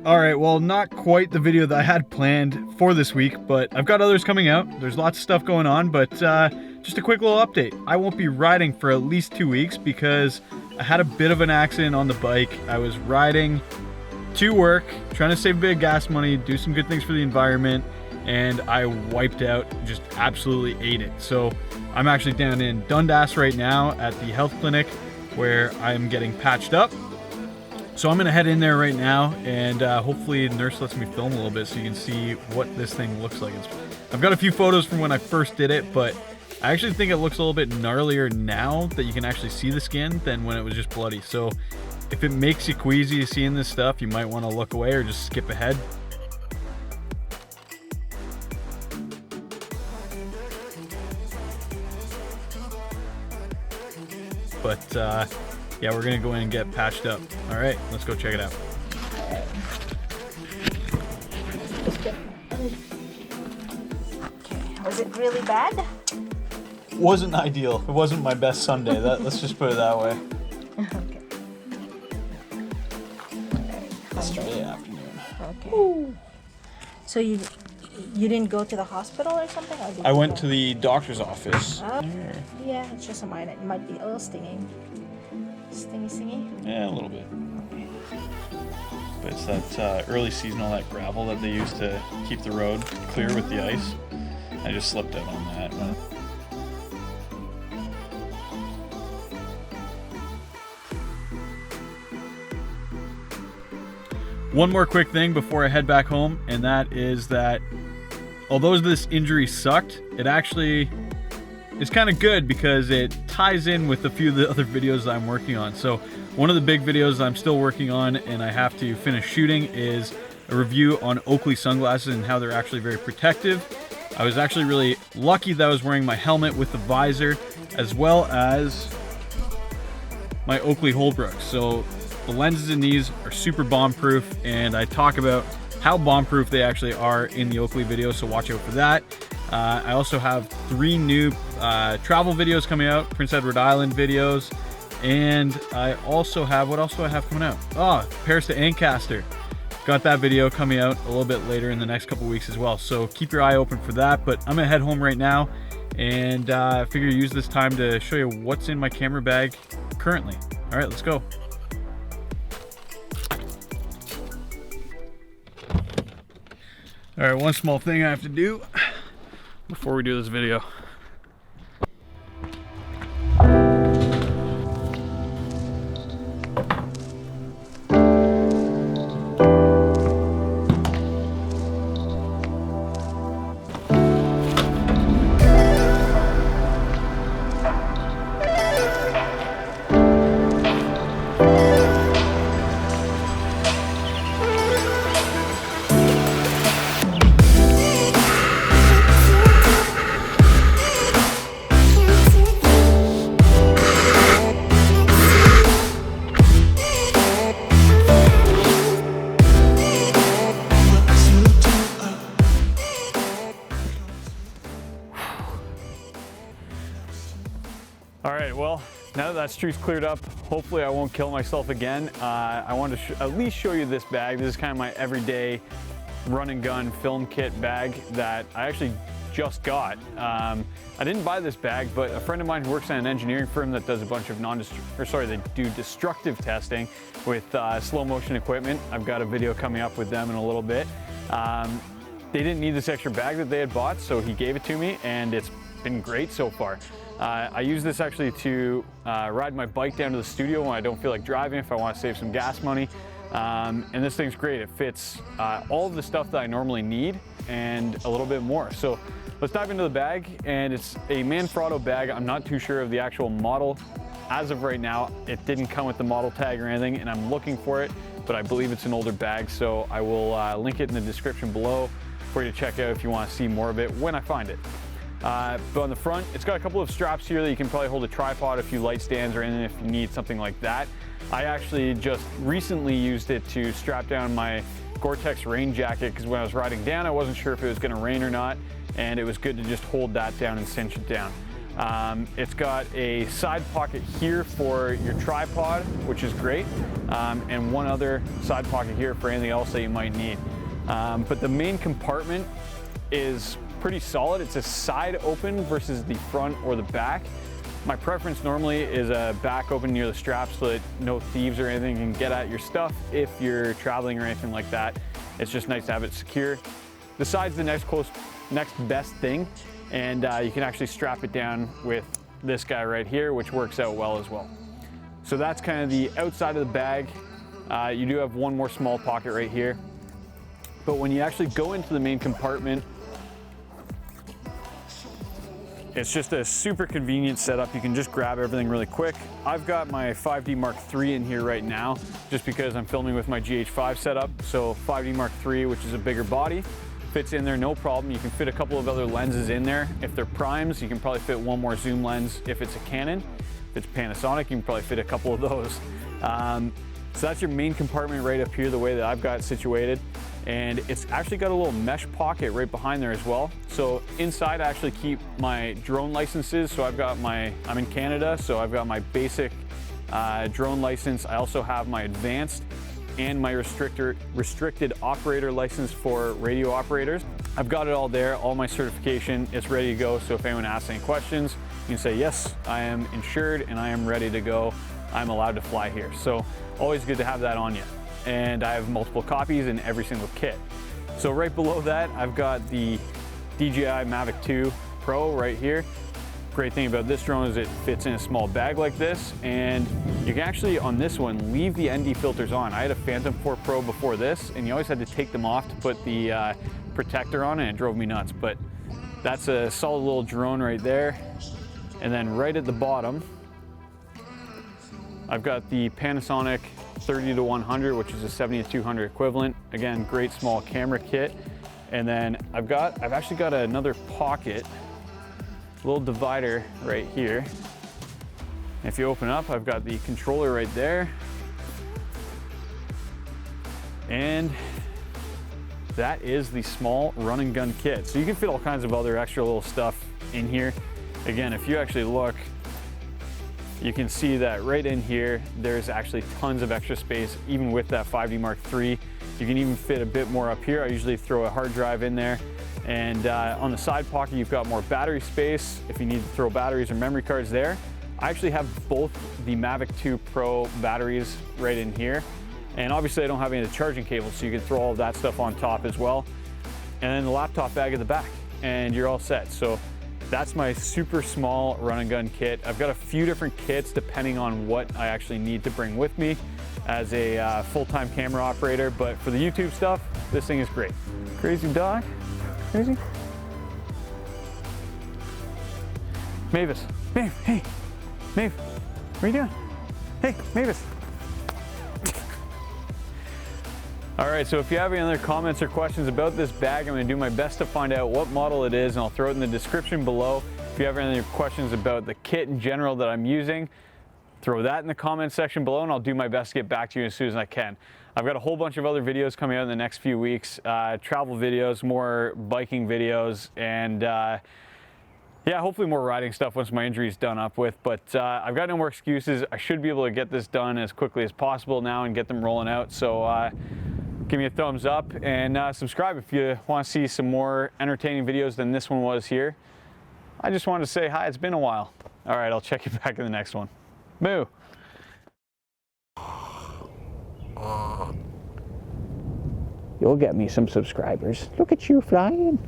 All right, well, not quite the video that I had planned for this week, but I've got others coming out. There's lots of stuff going on, but just a quick little update. I won't be riding for at least 2 weeks because I had a bit of an accident on the bike. I was riding to work, trying to save a bit of gas money, do some good things for the environment, and I wiped out, just absolutely ate it. So I'm actually down in Dundas right now at the health clinic where I'm getting patched up. So I'm gonna head in there right now, and hopefully the nurse lets me film a little bit so you can see what this thing looks like. I've got a few photos from when I first did it, but I actually think it looks a little bit gnarlier now that you can actually see the skin than when it was just bloody. So if it makes you queasy seeing this stuff, you might wanna look away or just skip ahead. But yeah, we're gonna go in and get patched up. All right, let's go check it out. Okay, was it really bad? Wasn't ideal. It wasn't my best Sunday. Let's just put it that way. Okay. Yesterday afternoon. Okay. Ooh. So you didn't go to the hospital or something? Or did I went to the doctor's office. Yeah, it's just a minor. It might be a little stinging. Stingy? Yeah, a little bit. But it's that early seasonal, that gravel that they use to keep the road clear with the ice. I just slipped out on that. One more quick thing before I head back home, and that is that although this injury sucked, it actually is kind of good because it ties in with a few of the other videos that I'm working on. So one of the big videos I'm still working on and I have to finish shooting is a review on Oakley sunglasses and how they're actually very protective. I was actually really lucky that I was wearing my helmet with the visor as well as my Oakley Holbrooks. So the lenses in these are super bomb-proof, and I talk about how bomb-proof they actually are in the Oakley video, so watch out for that. I also have 3 new travel videos coming out, Prince Edward Island videos, and I also have, what else do I have coming out? Oh, Paris to Ancaster. Got that video coming out a little bit later in the next couple weeks as well, so keep your eye open for that. But I'm gonna head home right now, and I figure use this time to show you what's in my camera bag currently. All right, let's go. All right, one small thing I have to do before we do this video. All right, well, now that street's cleared up, hopefully I won't kill myself again. I wanted to at least show you this bag. This is kind of my everyday run and gun film kit bag that I actually just got. I didn't buy this bag, but a friend of mine who works at an engineering firm that does a bunch of they do destructive testing with slow motion equipment. I've got a video coming up with them in a little bit. They didn't need this extra bag that they had bought, so he gave it to me, and it's been great so far. I use this actually to ride my bike down to the studio when I don't feel like driving, if I want to save some gas money. And this thing's great. It fits all of the stuff that I normally need and a little bit more. So let's dive into the bag, and it's a Manfrotto bag. I'm not too sure of the actual model. As of right now, it didn't come with the model tag or anything, and I'm looking for it, but I believe it's an older bag, so I will link it in the description below for you to check out if you want to see more of it when I find it. But on the front, it's got a couple of straps here that you can probably hold a tripod, a few light stands, or anything if you need something like that. I actually just recently used it to strap down my Gore-Tex rain jacket because when I was riding down, I wasn't sure if it was going to rain or not, and it was good to just hold that down and cinch it down. It's got a side pocket here for your tripod, which is great, and one other side pocket here for anything else that you might need. But the main compartment is pretty solid. It's a side open versus the front or the back. My preference normally is a back open near the strap so that no thieves or anything can get at your stuff if you're traveling or anything like that. It's just nice to have it secure. The side's the next best thing, and you can actually strap it down with this guy right here, which works out well as well. So that's kind of the outside of the bag. You do have one more small pocket right here. But when you actually go into the main compartment, it's just a super convenient setup. You can just grab everything really quick. I've got my 5D Mark III in here right now, just because I'm filming with my GH5 setup. So 5D Mark III, which is a bigger body, fits in there no problem. You can fit a couple of other lenses in there. If they're primes, you can probably fit one more zoom lens. If it's a Canon, if it's Panasonic, you can probably fit a couple of those. So that's your main compartment right up here, the way that I've got it situated. And it's actually got a little mesh pocket right behind there as well. So inside I actually keep my drone licenses. So I'm in Canada, so I've got my basic drone license. I also have my advanced and my restricted operator license for radio operators. I've got it all there, all my certification, it's ready to go. So if anyone asks any questions, you can say, yes, I am insured and I am ready to go. I'm allowed to fly here. So always good to have that on you. And I have multiple copies in every single kit. So right below that, I've got the DJI Mavic 2 Pro right here. Great thing about this drone is it fits in a small bag like this, and you can actually, on this one, leave the ND filters on. I had a Phantom 4 Pro before this, and you always had to take them off to put the protector on, and it drove me nuts. But that's a solid little drone right there. And then right at the bottom, I've got the Panasonic 30-100, which is a 70-200 equivalent. Again, great small camera kit. And then I've actually got another pocket, little divider right here. If you open up, I've got the controller right there. And that is the small run and gun kit. So you can fit all kinds of other extra little stuff in here. Again, if you actually look, you can see that right in here, there's actually tons of extra space, even with that 5D Mark III. You can even fit a bit more up here. I usually throw a hard drive in there. And on the side pocket, you've got more battery space if you need to throw batteries or memory cards there. I actually have both the Mavic 2 Pro batteries right in here. And obviously I don't have any of the charging cables, so you can throw all of that stuff on top as well. And then the laptop bag at the back, and you're all set. So that's my super small run and gun kit. I've got a few different kits depending on what I actually need to bring with me as a full-time camera operator, but for the YouTube stuff, this thing is great. Crazy dog, crazy. Mavis, Maeve, hey, Maeve, what are you doing? Hey, Mavis. All right, so if you have any other comments or questions about this bag, I'm gonna do my best to find out what model it is, and I'll throw it in the description below. If you have any other questions about the kit in general that I'm using, throw that in the comment section below, and I'll do my best to get back to you as soon as I can. I've got a whole bunch of other videos coming out in the next few weeks, travel videos, more biking videos, and yeah, hopefully more riding stuff once my injury is done up with. But I've got no more excuses. I should be able to get this done as quickly as possible now and get them rolling out. So give me a thumbs up and subscribe if you want to see some more entertaining videos than this one was here. I just wanted to say hi, it's been a while. All right, I'll check you back in the next one. Moo. You'll get me some subscribers. Look at you flying.